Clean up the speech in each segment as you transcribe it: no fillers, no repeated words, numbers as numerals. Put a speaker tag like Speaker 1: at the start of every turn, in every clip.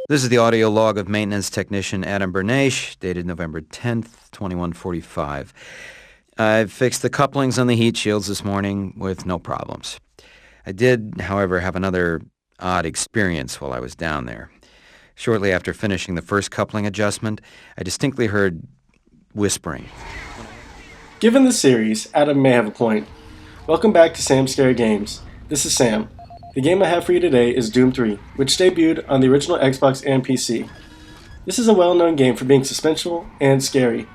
Speaker 1: This is the audio log of maintenance technician Adam Bernache, dated November 10th, 2145. I fixed the couplings on the heat shields this morning with no problems. I did, however, have another odd experience while I was down there. Shortly after finishing the first coupling adjustment, I distinctly heard whispering.
Speaker 2: Given the series, Adam may have a point. Welcome back to Sam's Scary Games. This is Sam. The game I have for you today is Doom 3, which debuted on the original Xbox and PC. This is a well-known game for being suspenseful and scary,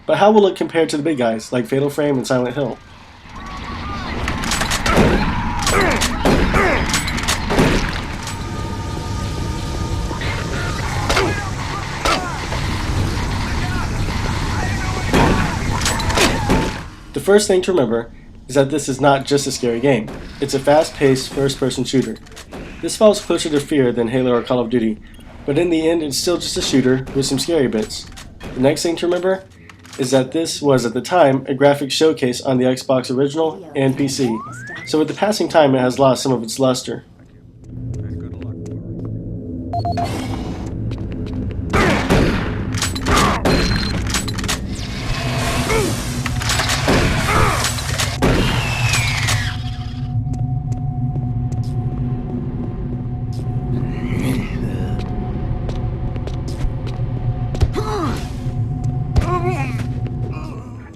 Speaker 2: but how will it compare to the big guys like Fatal Frame and Silent Hill? The first thing to remember is that this is not just a scary game. It's a fast-paced first-person shooter. This falls closer to Fear than Halo or Call of Duty, but in the end it's still just a shooter with some scary bits. The next thing to remember is that this was at the time a graphics showcase on the Xbox original and PC, so with the passing time it has lost some of its luster.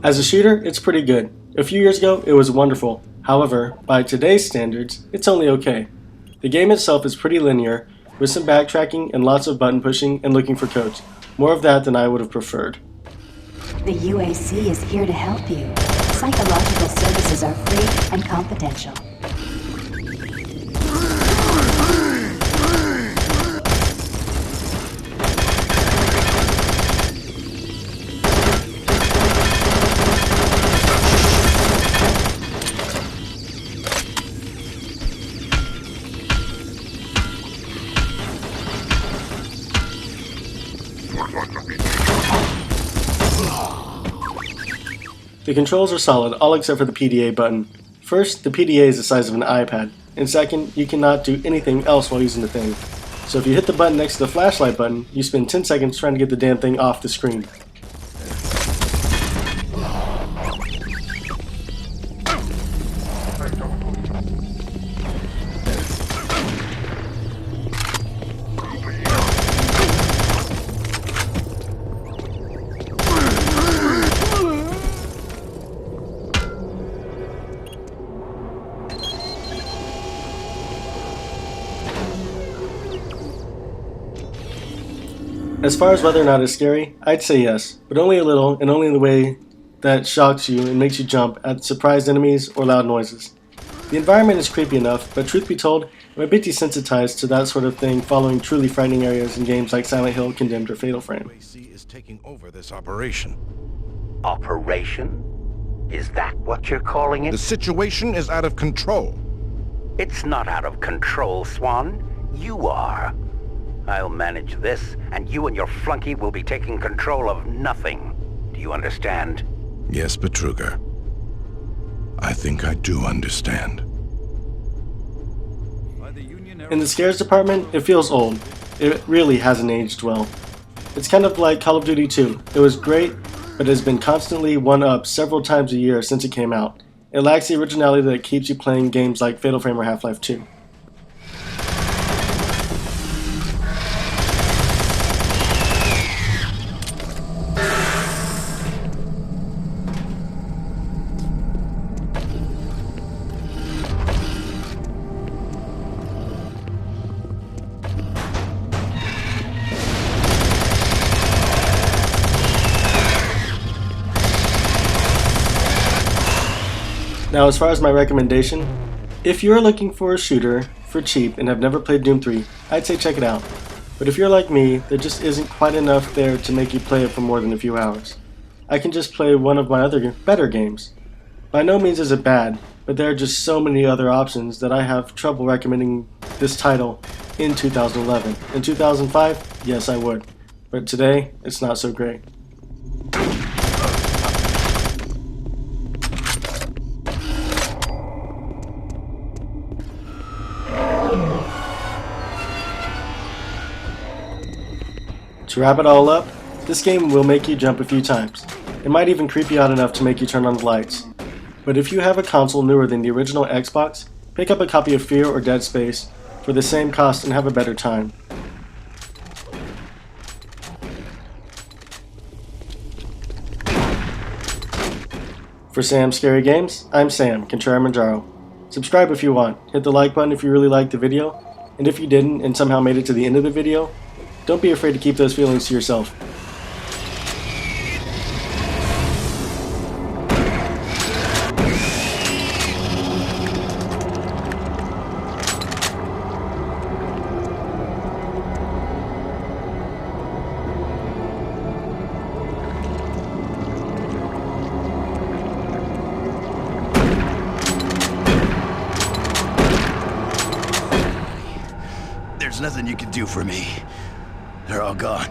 Speaker 2: As a shooter, it's pretty good. A few years ago, it was wonderful. However, by today's standards, it's only okay. The game itself is pretty linear, with some backtracking and lots of button pushing and looking for codes. More of that than I would have preferred.
Speaker 3: The UAC is here to help you. Psychological services are free and confidential.
Speaker 2: The controls are solid, all except for the PDA button. First, the PDA is the size of an iPad, and second, you cannot do anything else while using the thing. So if you hit the button next to the flashlight button, you spend 10 seconds trying to get the damn thing off the screen. As far as whether or not it's scary, I'd say yes, but only a little and only in the way that shocks you and makes you jump at surprised enemies or loud noises. The environment is creepy enough, but truth be told, I'm a bit desensitized to that sort of thing following truly frightening areas in games like Silent Hill, Condemned, or Fatal Frame.
Speaker 4: UAC is taking over this operation.
Speaker 5: Operation? Is that what you're calling it?
Speaker 4: The situation is out of control.
Speaker 5: It's not out of control, Swan. You are. I'll manage this, and you and your flunky will be taking control of nothing. Do you understand?
Speaker 4: Yes, Betruger. I think I do understand.
Speaker 2: In the scares department, it feels old. It really hasn't aged well. It's kind of like Call of Duty 2. It was great, but it has been constantly one-upped several times a year since it came out. It lacks the originality that keeps you playing games like Fatal Frame or Half-Life 2. Now, as far as my recommendation, if you're looking for a shooter for cheap and have never played Doom 3, I'd say check it out. But if you're like me, there just isn't quite enough there to make you play it for more than a few hours. I can just play one of my other better games. By no means is it bad, but there are just so many other options that I have trouble recommending this title in 2011. In 2005, yes I would, but today, it's not so great. To wrap it all up, this game will make you jump a few times. It might even creep you out enough to make you turn on the lights. But if you have a console newer than the original Xbox, pick up a copy of Fear or Dead Space for the same cost and have a better time. For Sam Scary Games, I'm Sam, Contrary Manjaro. Subscribe if you want, hit the like button if you really liked the video, and if you didn't and somehow made it to the end of the video, don't be afraid to keep those feelings to yourself.
Speaker 6: There's nothing you can do for me. They're all gone.